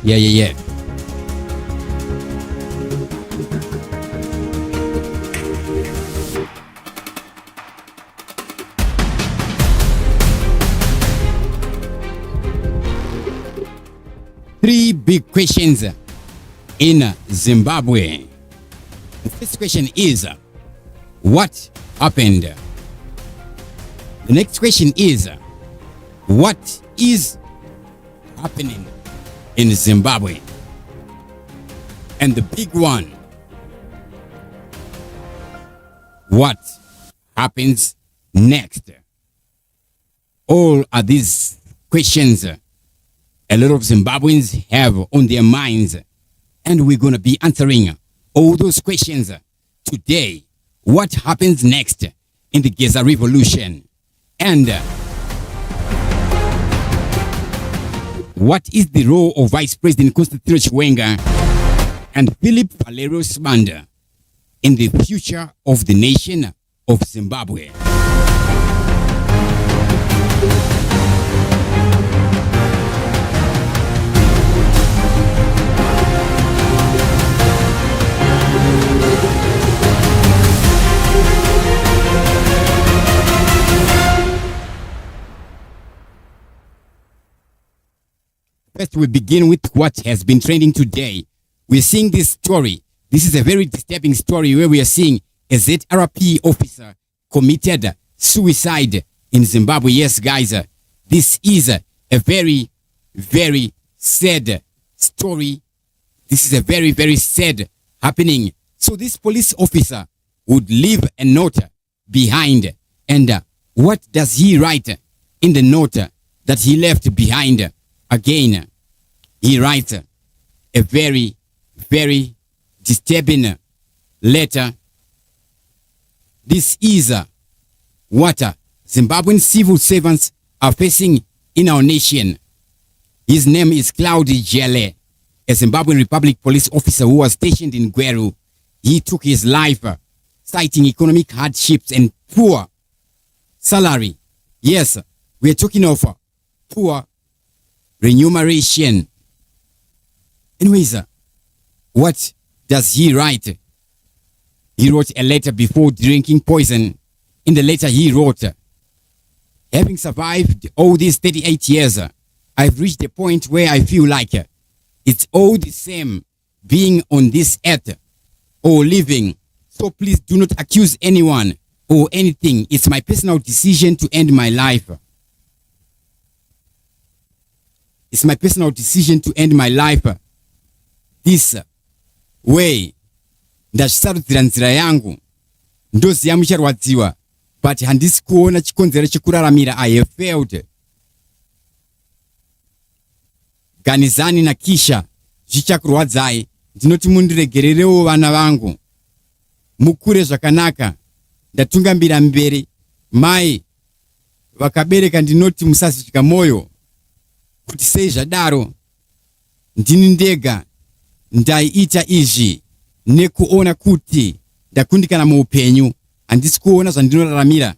Yeah. Three big questions in Zimbabwe. The first question is, what happened? The next question is, what is happening in Zimbabwe? And the big one, what happens next? All of these questions a lot of Zimbabweans have on their minds, and we're going to be answering all those questions today. What happens next in the Geza revolution? And what is the role of Vice President Constantino Chiwenga and Philip Valerio Sibanda in the future of the nation of Zimbabwe? First, we begin with what has been trending today. We're seeing this story. This is a very disturbing story where we are seeing a ZRP officer committed suicide in Zimbabwe. Yes, guys, this is a very, very sad story. This is a very, very sad happening. So this police officer would leave a note behind. And what does he write in the note that he left behind? Again, he writes a very, very disturbing letter. This is what Zimbabwean civil servants are facing in our nation. His name is Claude Jele, a Zimbabwean Republic police officer who was stationed in Gweru. He took his life, citing economic hardships and poor salary. Yes, we are talking of poor remuneration. Anyways, what does he write? He wrote a letter before drinking poison. In the letter he wrote, having survived all these 38 years, I've reached a point where I feel like it's all the same being on this earth or living. So please do not accuse anyone or anything. It's my personal decision to end my life. It's my personal decision to end my life this way. Ndachisarudzira nzira yangu. Ndoziva mucharwadziwa, but handisi kuona chikonzero chekuraramira. I have failed. Ganizani na kisha zvichakurwadzai. Ndinoti mundiregererewo vana vangu. Mukure zvakanaka. Ndatungambira mberi. Mai vakabereka ndinoti musazvidya moyo. Kuti sei zvadaro ndini ndega ndaiita izvi nekuona kuti ndakundikana muupenyu, handisi kuona zvandinoraramira.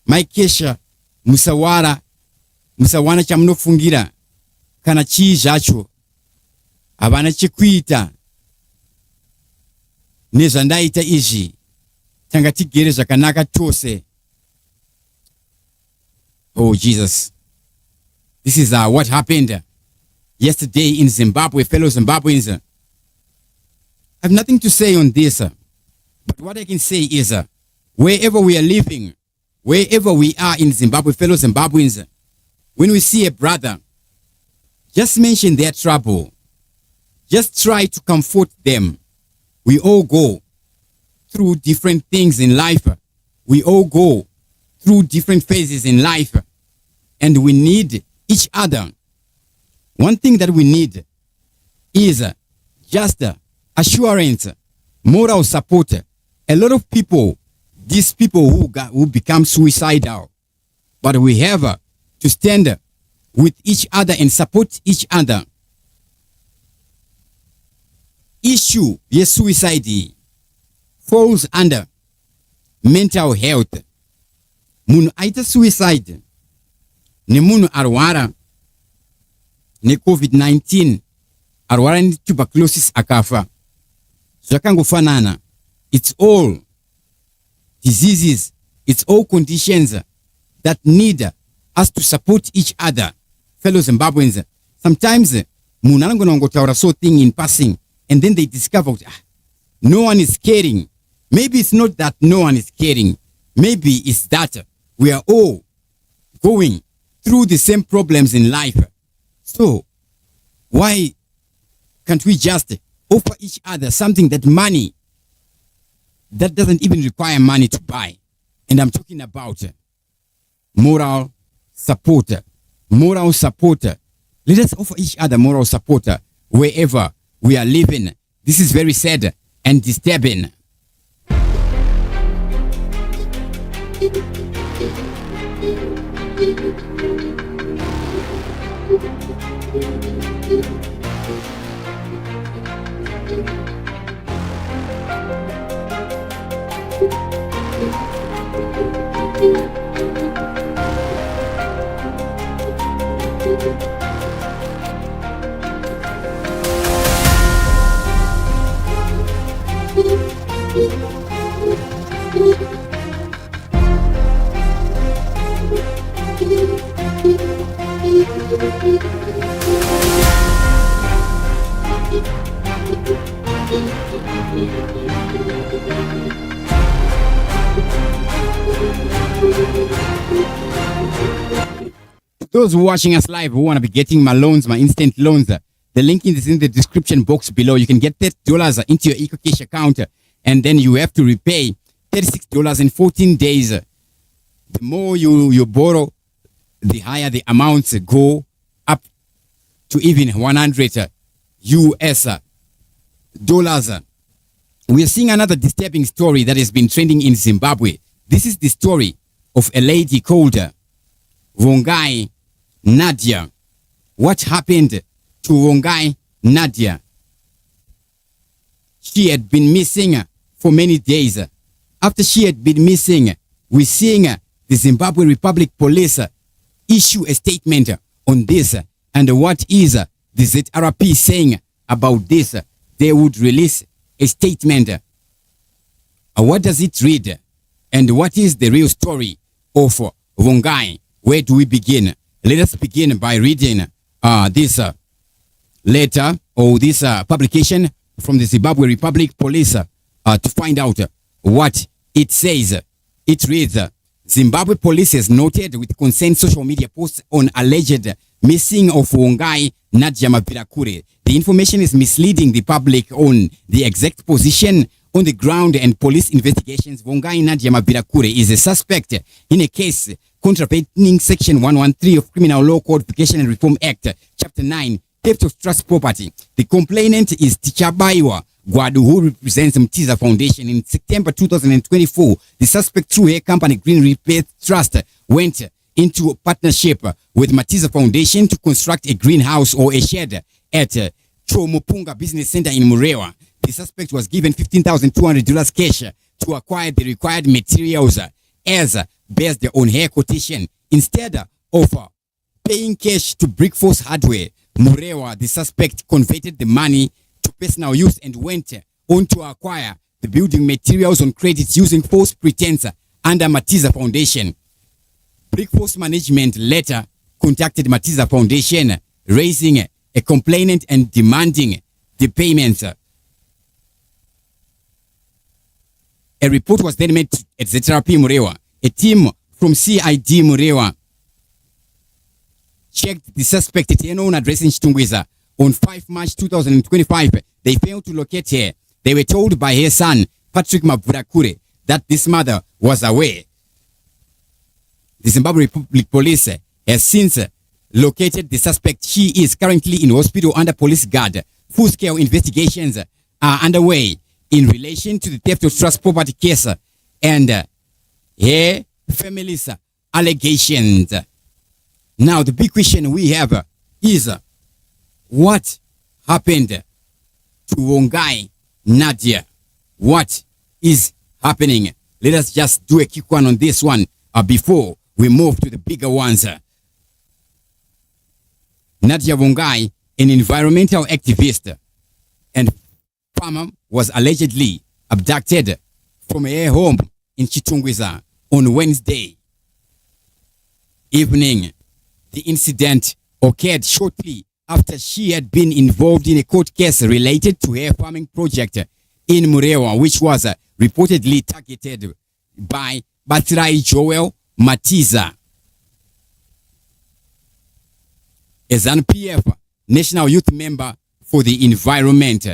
Maikesha musawana chamunofungira kana chii zvacho. Havana chekuita nezvandaita izvi. Tanga tigere zvakanaka tose. Oh Jesus. This is what happened yesterday in Zimbabwe, fellow Zimbabweans. I have nothing to say on this, but what I can say is wherever we are living, wherever we are in Zimbabwe, fellow Zimbabweans, when we see a brother, just mention their trouble. Just try to comfort them. We all go through different things in life. We all go through different phases in life, and we need each other. One thing that we need is just assurance, moral support. A lot of people, these people who become suicidal, but we have to stand with each other and support each other. Issue yes, suicide falls under mental health. Munhu aita suicide ne munhu arwara ne COVID-19 arwara ndi tuberculosis akafa. Zvakangofanana. It's all diseases, it's all conditions that need us to support each other. Fellow Zimbabweans, sometimes munhu anongona kungotaura so thing in passing and then they discover no one is caring. Maybe it's not that no one is caring. Maybe it's that we are all going through the same problems in life. So why can't we just offer each other something that doesn't even require money to buy? And I'm talking about moral support. Moral support. Let us offer each other moral support wherever we are living. This is very sad and disturbing. Those watching us live who want to be getting my loans, my instant loans, the link is in the description box below. You can get $30 into your EcoCash account, and then you have to repay $36 in 14 days. The more you borrow, the higher the amounts go, up to even $100 US dollars. We are seeing another disturbing story that has been trending in Zimbabwe. This is the story of a lady called Vongai Nadia. What happened to Vongai Nadia? She had been missing for many days. After she had been missing, we're seeing the Zimbabwe Republic Police issue a statement on this. And what is the ZRP saying about this? They would release a statement. What does it read? And what is the real story of Vongai? Where do we begin? Let us begin by reading this letter or this publication from the Zimbabwe Republic Police to find out what it says. It reads, Zimbabwe police has noted with concern social media posts on alleged missing of Vongai Nadia Mavirakure. The information is misleading the public on the exact position on the ground and police investigations. Vongai Nadia Mavirakure is a suspect in a case contravening Section 113 of Criminal Law Codification and Reform Act, Chapter 9, theft of trust property. The complainant is Tichabaiwa Gwadu, who represents Mtiza Foundation. In September 2024, the suspect, through her company Green Rebirth Trust, went into a partnership with Matiza Foundation to construct a greenhouse or a shed at Chomupunga Business Center in Murewa. The suspect was given $15,200 cash to acquire the required materials as based on her quotation. Instead of paying cash to Brickforce Hardware, Murewa, the suspect, converted the money to personal use and went on to acquire the building materials on credit using false pretense under Matiza Foundation. Brickforce management later contacted Matiza Foundation, raising a complaint and demanding the payments. A report was then made at ZRP Murewa. A team from CID Murewa checked the suspect at her known address in Chitungwiza. On 5 March 2025, they failed to locate her. They were told by her son, Patrick Mavirakure, that this mother was aware. The Zimbabwe Republic Police has since located the suspect. She is currently in hospital under police guard. Full-scale investigations are underway in relation to the theft of trust property case and her family's allegations. Now, the big question we have is, what happened to Vongai Nadia? What is happening? Let us just do a quick one on this one before we move to the bigger ones. Nadia Vongai, an environmental activist and farmer, was allegedly abducted from her home in Chiwenga on Wednesday evening. The incident occurred shortly after she had been involved in a court case related to her farming project in Murewa, which was reportedly targeted by Batrai Joel Matiza, a ZANU-PF National Youth Member for the Environment.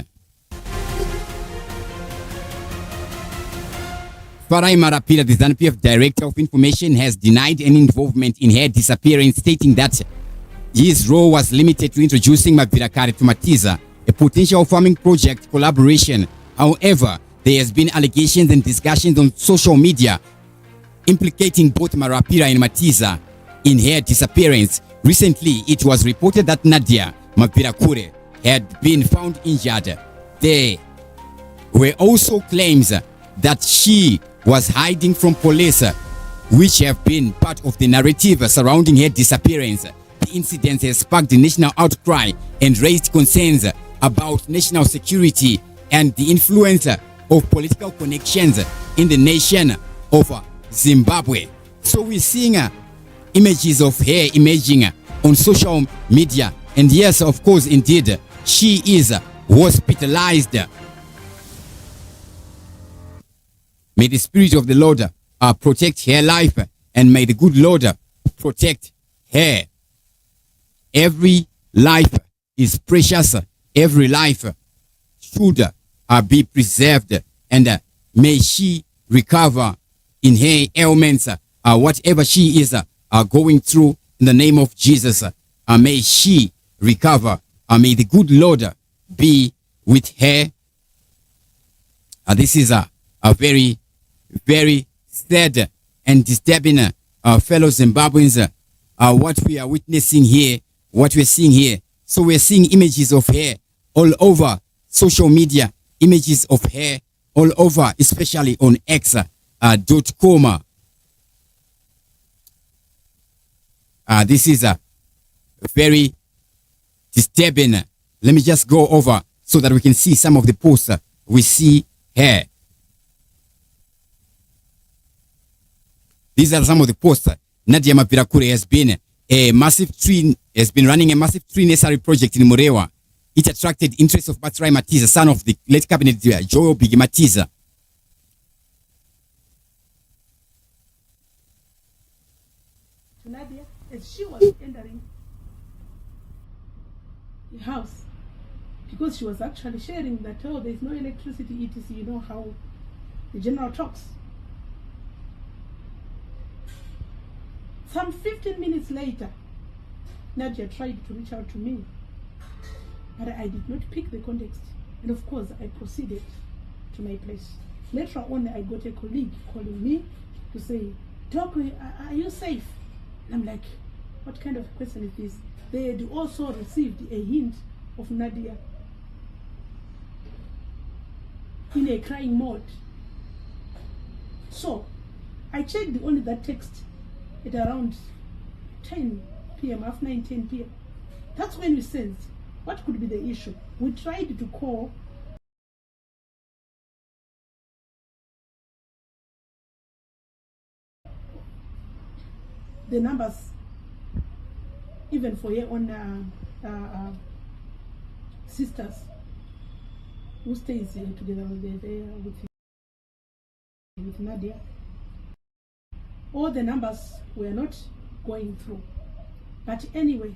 Farai Marapira, the ZANU-PF Director of Information, has denied any involvement in her disappearance, stating that his role was limited to introducing Mavirakari to Matiza, a potential farming project collaboration. However, there has been allegations and discussions on social media implicating both Marapira and Matiza in her disappearance. Recently, it was reported that Nadia Mavirakure had been found injured. There were also claims that she was hiding from police, which have been part of the narrative surrounding her disappearance. The incident has sparked the national outcry and raised concerns about national security and the influence of political connections in the nation of Zimbabwe. So we're seeing images of her emerging on social media, and yes, of course, indeed, she is hospitalized. May the Spirit of the Lord protect her life, and may the good Lord protect her. Every life is precious. Every life should be preserved, and may she recover in her ailments, whatever she is going through, in the name of Jesus. May she recover. May the good Lord be with her. This is a very, very sad and disturbing, fellow Zimbabweans, what we are witnessing here, what we're seeing here. So we're seeing images of her all over social media, images of her all over, especially on X.com. This is a very disturbing. Let me just go over so that we can see some of the posts we see here. These are some of the posts. Nadia Mavirakure has been running a massive tree nursery project in Murewa. It attracted interest of Batrai Matiza, son of the late cabinet Joel Bigi Matiza. Nadia, as she was entering the house, because she was actually sharing that, oh, there's no electricity, etc. You know how the general talks. Some 15 minutes later, Nadia tried to reach out to me, but I did not pick the context. And of course, I proceeded to my place. Later on, I got a colleague calling me to say, Doc, are you safe? And I'm like, what kind of question is this? They had also received a hint of Nadia in a crying mode. So I checked only that text at around 10 p.m., after 10 p.m. That's when we sensed what could be the issue. We tried to call the numbers, even for your own sisters who stays together with Nadia. All the numbers were not going through. But anyway,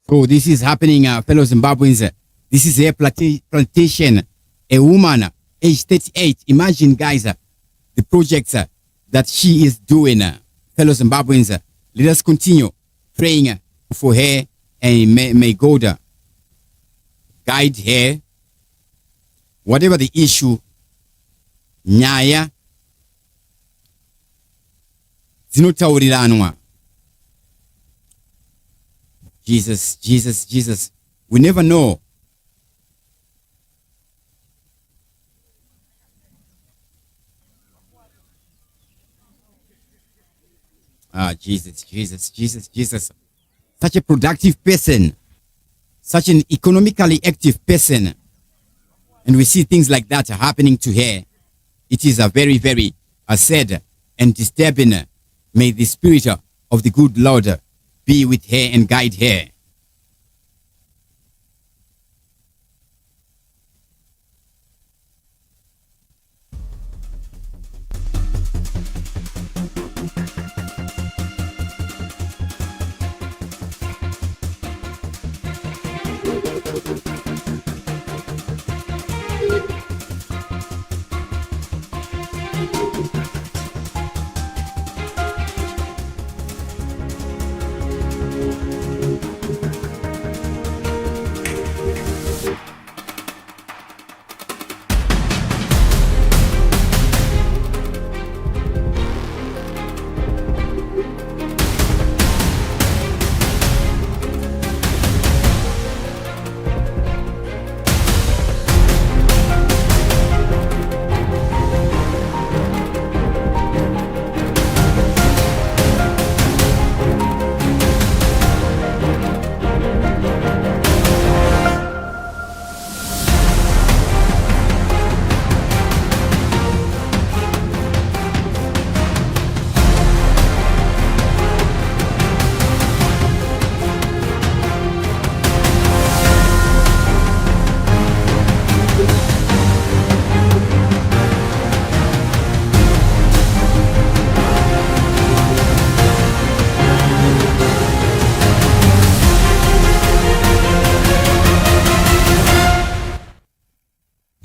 so this is happening, fellow Zimbabweans. This is a plantation, a woman, age 38. Imagine, guys, the projects that she is doing, fellow Zimbabweans. Let us continue praying for her, and may God guide her. Whatever the issue, nyaya dzinotauriranwa. Jesus, Jesus, Jesus. We never know. Jesus. Such a productive person, such an economically active person. And we see things like that happening to her. It is a very, very sad and disturbing. May the spirit of the good Lord be with her and guide her.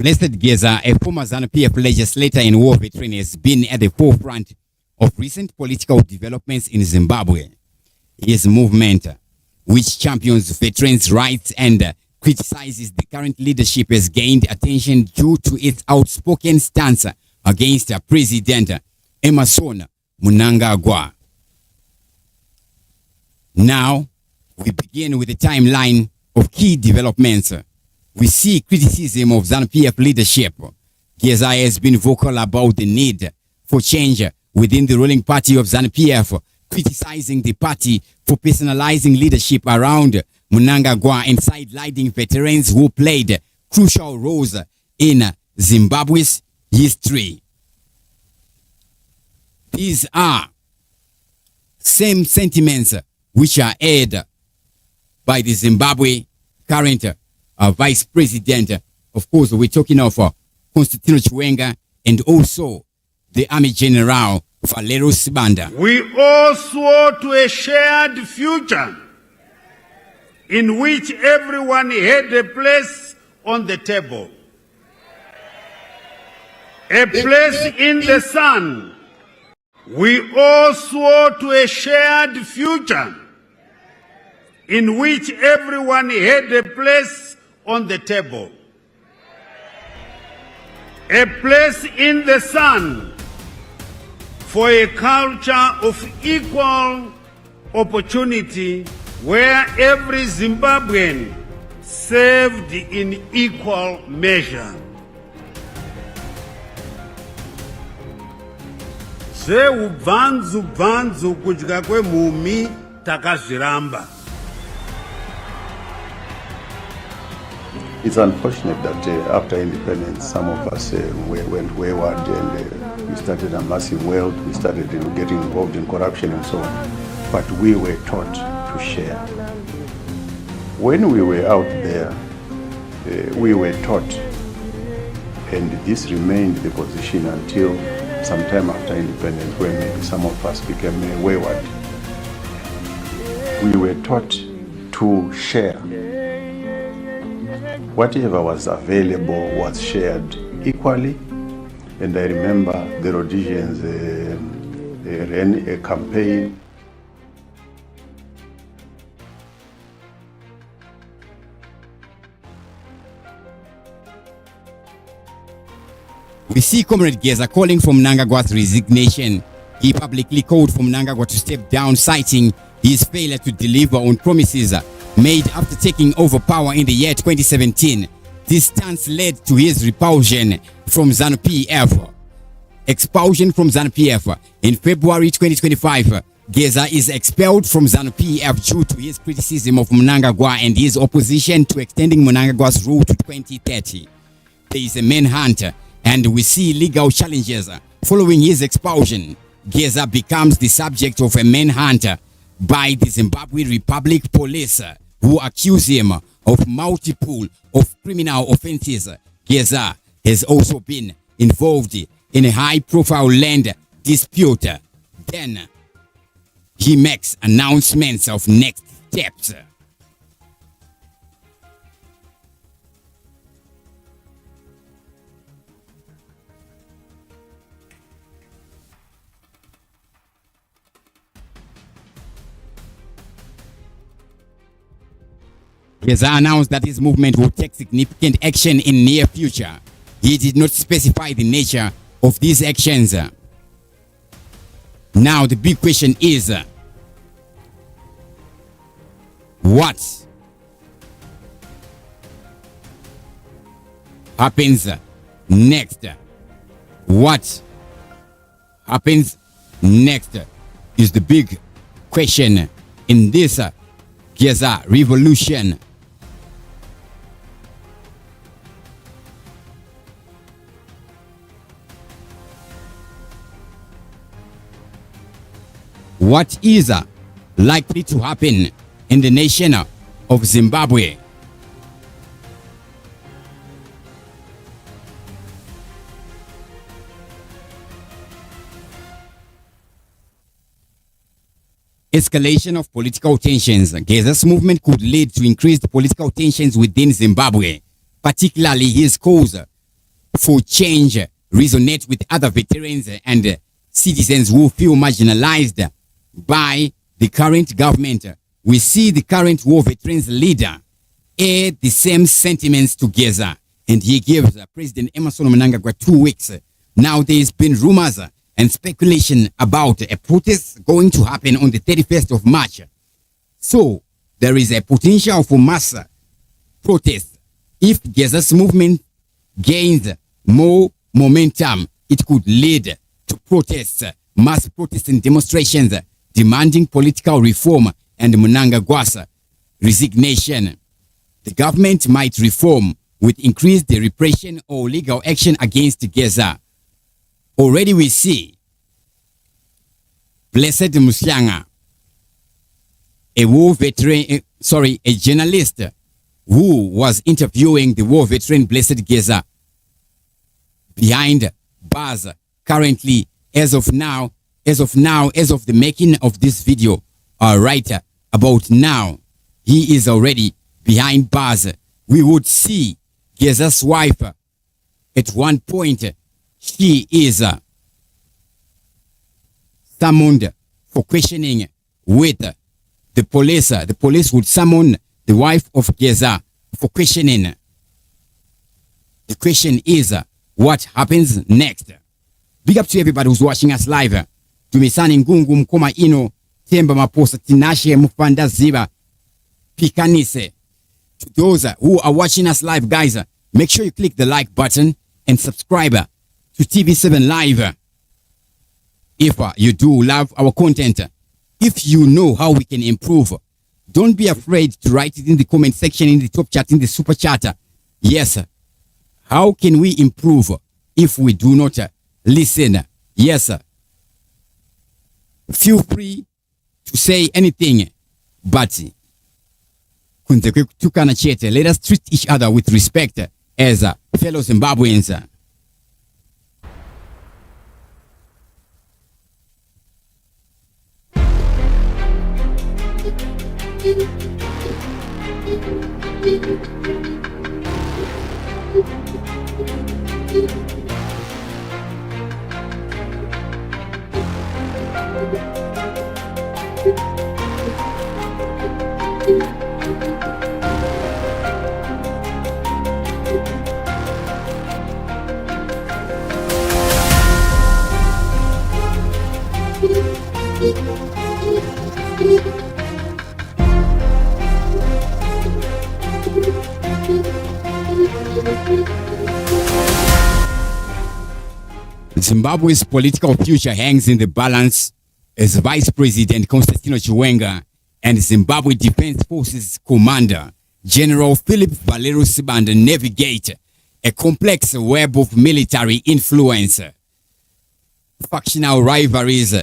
Blessed Geza, a former ZANU-PF legislator and war veteran, has been at the forefront of recent political developments in Zimbabwe. His movement, which champions veterans' rights and criticizes the current leadership, has gained attention due to its outspoken stance against President Emmerson Mnangagwa. Now, we begin with a timeline of key developments. We see criticism of ZANU-PF leadership. Geza has been vocal about the need for change within the ruling party of ZANU-PF, criticizing the party for personalizing leadership around Mnangagwa and sidelining veterans who played crucial roles in Zimbabwe's history. These are same sentiments which are aired by the Zimbabwe current Vice President. Of course, we're talking of Constantino Chiwenga and also the Army General Valero Sibanda. We all swore to a shared future in which everyone had a place on the table, a place in the sun. We all swore to a shared future in which everyone had a place on the table, a place in the sun for a culture of equal opportunity where every Zimbabwean served in equal measure. Seubvanzu kudya kwemhumi takazviramba. It's unfortunate that after independence, some of us went wayward and we started amassing wealth, we started getting involved in corruption and so on. But we were taught to share. When we were out there, we were taught, and this remained the position until some time after independence, when maybe some of us became wayward. We were taught to share. Whatever was available was shared equally. And I remember the Rhodesians ran a campaign. We see Comrade Geza calling for Mnangagwa's resignation. He publicly called for Mnangagwa to step down, citing his failure to deliver on promises made after taking over power in the year 2017. This stance led to his repulsion from ZANU-PF. Expulsion from ZANU-PF. In February 2025, Geza is expelled from ZANU-PF due to his criticism of Mnangagwa and his opposition to extending Mnangagwa's rule to 2030. There is a manhunt and we see legal challenges. Following his expulsion, Geza becomes the subject of a manhunt by the Zimbabwe Republic Police, who accuse him of multiple criminal offenses. Geza has also been involved in a high-profile land dispute. Then he makes announcements of next steps. Geza announced that his movement will take significant action in near future. He did not specify the nature of these actions. Now the big question is, what happens next? What happens next is the big question in this Geza revolution. What is likely to happen in the nation of Zimbabwe? Escalation of political tensions. Geza's movement could lead to increased political tensions within Zimbabwe, particularly his calls for change resonate with other veterans and citizens who feel marginalized by the current government. We see the current war veterans leader air the same sentiments to Geza, and he gives President Emmerson Mnangagwa 2 weeks. Now there's been rumors and speculation about a protest going to happen on the 31st of March. So there is a potential for mass protest. If Geza's movement gains more momentum, it could lead to protests, mass protests and demonstrations demanding political reform and Mnangagwa's resignation. The government might reform with increased repression or legal action against Geza. Already we see Blessed Musyanga, a war veteran, a journalist who was interviewing the war veteran Blessed Geza, behind bars currently, as of the making of this video, right about now, he is already behind bars. We would see Geza's wife at one point. She is summoned for questioning with the police. The police would summon the wife of Geza for questioning. The question is, what happens next? Big up to everybody who's watching us live. Tumisani Ngungu Mkoma Ino Temba Maposa Tinashe Mufanda Ziba Pikanise. To those who are watching us live, guys, make sure you click the like button and subscribe to TV7 Live. If you do love our content, if you know how we can improve, don't be afraid to write it in the comment section, in the top chat, in the super chat. Yes, how can we improve if we do not listen? Yes, feel free to say anything, but let us treat each other with respect as fellow Zimbabweans. Zimbabwe's political future hangs in the balance as Vice President Constantino Chiwenga and Zimbabwe Defense Forces Commander General Philip Valerio Sibanda navigate a complex web of military influence, factional rivalries,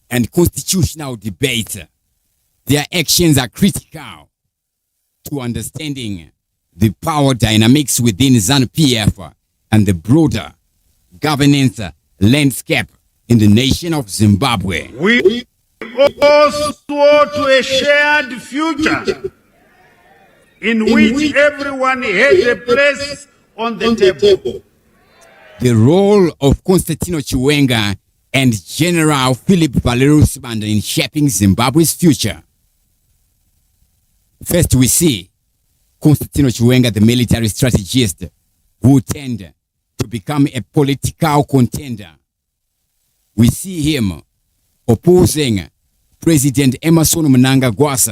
and constitutional debates. Their actions are critical to understanding the power dynamics within ZANU-PF and the broader governance landscape in the nation of Zimbabwe. We all swore to a shared future in which everyone had a place on the table. The role of Constantino Chiwenga and General Philip Valerio Sibanda in shaping Zimbabwe's future. First, we see Constantino Chiwenga, the military strategist, who tend to become a political contender. We see him opposing President Emerson Mnangagwa's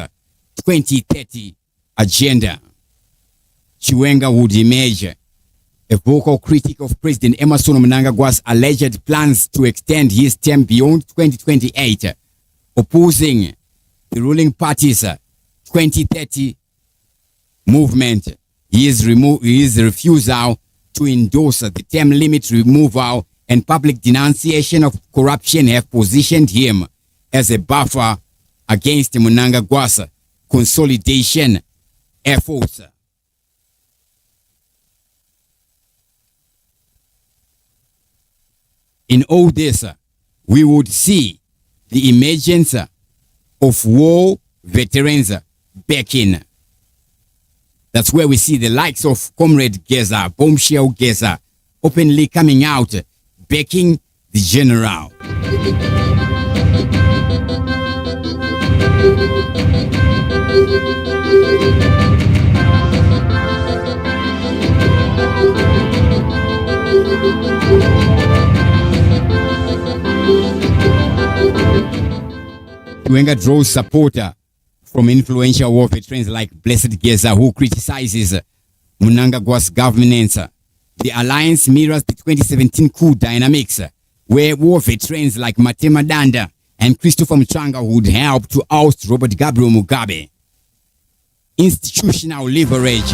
2030 agenda. Chiwenga would emerge a vocal critic of President Emerson Mnangagwa's alleged plans to extend his term beyond 2028, opposing the ruling party's 2030 movement. His refusal to endorse the term limit removal and public denunciation of corruption have positioned him as a buffer against Mnangagwa's consolidation efforts. In all this, we would see the emergence of war veterans backing. That's where we see the likes of Comrade Geza, Bombshell Geza, openly coming out, backing the general. Chiwenga draws support from influential war veterans like Blessed Geza, who criticizes Mnangagwa's governance. The alliance mirrors the 2017 coup dynamics, where war veterans like Matema Danda and Christopher Mchanga would help to oust Robert Gabriel Mugabe. Institutional leverage.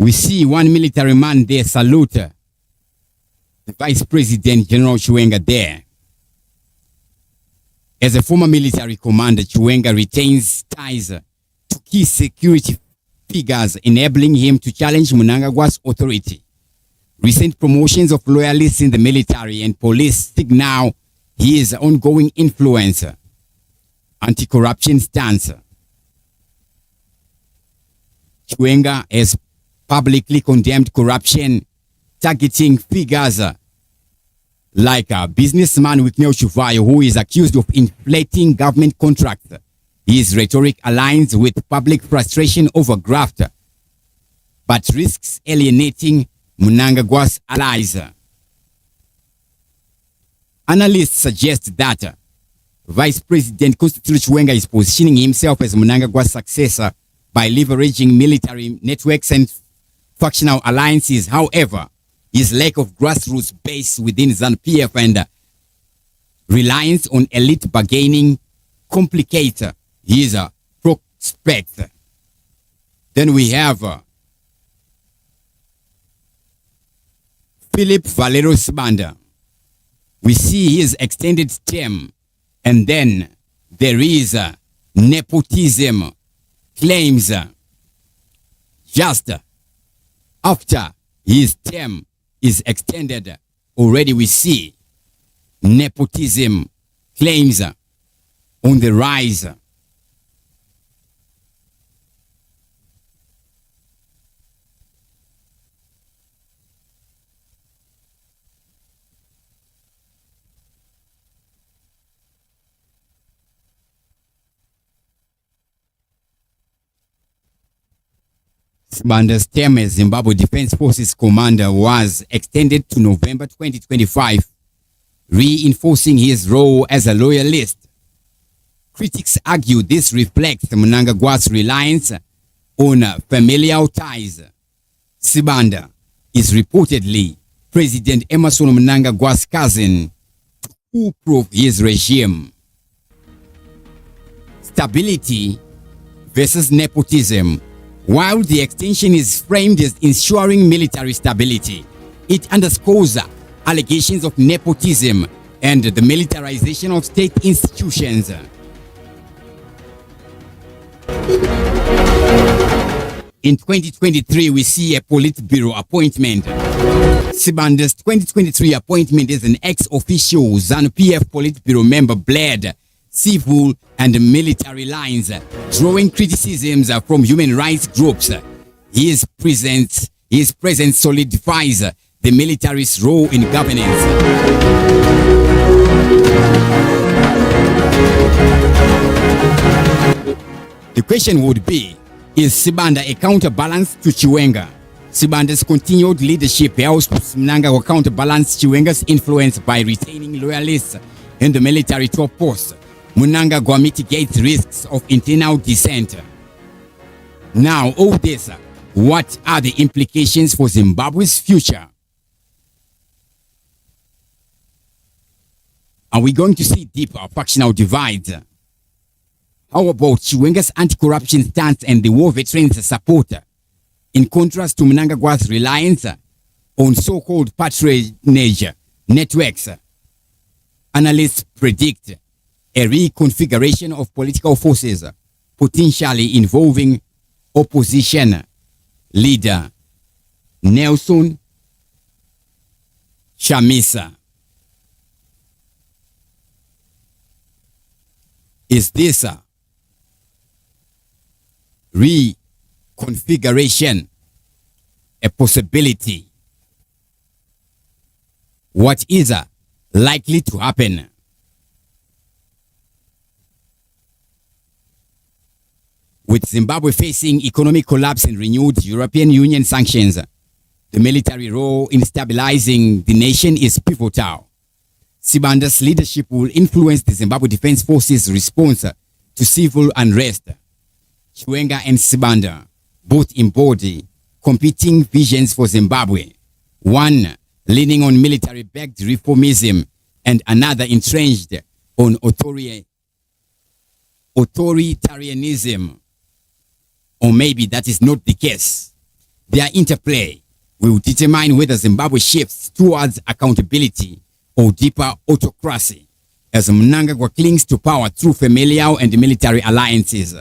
We see one military man there salute the Vice President General Chiwenga there. As a former military commander, Chiwenga retains ties to key security figures, enabling him to challenge Mnangagwa's authority. Recent promotions of loyalists in the military and police signal his ongoing influence, anti-corruption stance. Chiwenga has publicly condemned corruption, targeting figures like businessman Wicknell Chuvayo, who is accused of inflating government contracts. His rhetoric aligns with public frustration over graft, but risks alienating Mnangagwa's allies. Analysts suggest that Vice President Constantino Chiwenga is positioning himself as Mnangagwa's successor by leveraging military networks and factional alliances. However, his lack of grassroots base within ZANU-PF and reliance on elite bargaining complicate his prospects. Then we have Philip Valero Sibanda. We see his extended term, and then there is nepotism claims just after his term is extended. Already we see nepotism claims on the rise. Sibanda's term as Zimbabwe Defense Forces commander was extended to November 2025, reinforcing his role as a loyalist. Critics argue this reflects Mnangagwa's reliance on familial ties. Sibanda is reportedly President Emmerson Mnangagwa's cousin to prove his regime. Stability versus nepotism. While the extension is framed as ensuring military stability, it underscores allegations of nepotism and the militarization of state institutions. In 2023, we see a Politburo appointment. Sibanda's 2023 appointment as an ex-official ZANU-PF Politburo member bled civil and military lines, drawing criticisms from human rights groups. His presence solidifies the military's role in governance. The question would be, is Sibanda a counterbalance to Chiwenga? Sibanda's continued leadership helps Mnangagwa counterbalance Chiwenga's influence by retaining loyalists in the military top posts. Mnangagwa mitigates risks of internal dissent. Now, all this, what are the implications for Zimbabwe's future? Are we going to see deeper factional divides? How about Chiwenga's anti-corruption stance and the war veterans' support, in contrast to Mnangagwa's reliance on so-called patronage networks? Analysts predict a reconfiguration of political forces, potentially involving opposition leader Nelson Chamisa. Is this a reconfiguration a possibility? What is likely to happen? With Zimbabwe facing economic collapse and renewed European Union sanctions, the military role in stabilizing the nation is pivotal. Sibanda's leadership will influence the Zimbabwe Defense Forces' response to civil unrest. Chiwenga and Sibanda both embody competing visions for Zimbabwe, one leaning on military-backed reformism and another entrenched on authoritarianism. Or maybe that is not the case. Their interplay will determine whether Zimbabwe shifts towards accountability or deeper autocracy, as Mnangagwa clings to power through familial and military alliances.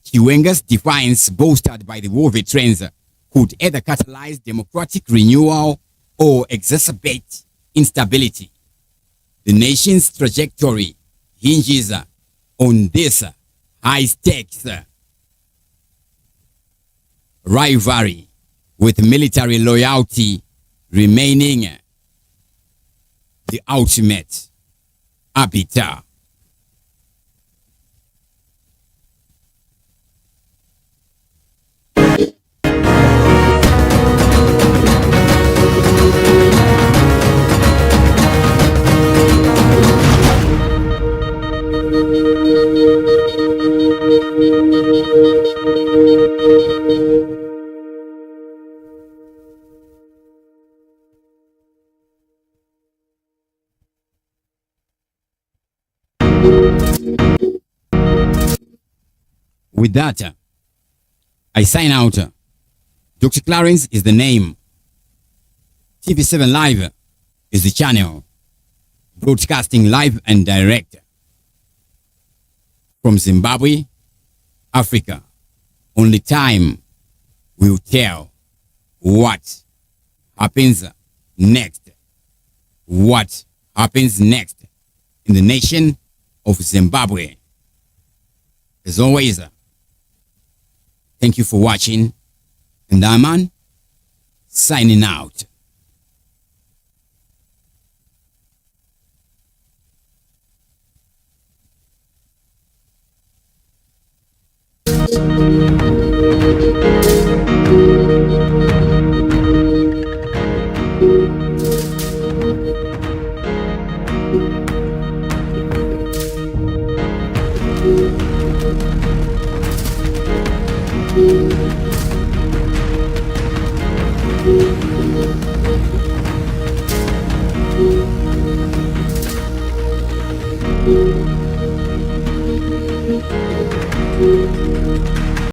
Chiwenga's defiance, bolstered by the war veterans, could either catalyze democratic renewal or exacerbate instability. The nation's trajectory hinges on this high-stakes rivalry, with military loyalty remaining the ultimate arbiter. With that, I sign out. Dr. Clarence is the name. TV7 Live is the channel broadcasting live and direct from Zimbabwe, Africa. Only time will tell what happens next. What happens next in the nation of Zimbabwe. As always, thank you for watching, and I'm signing out.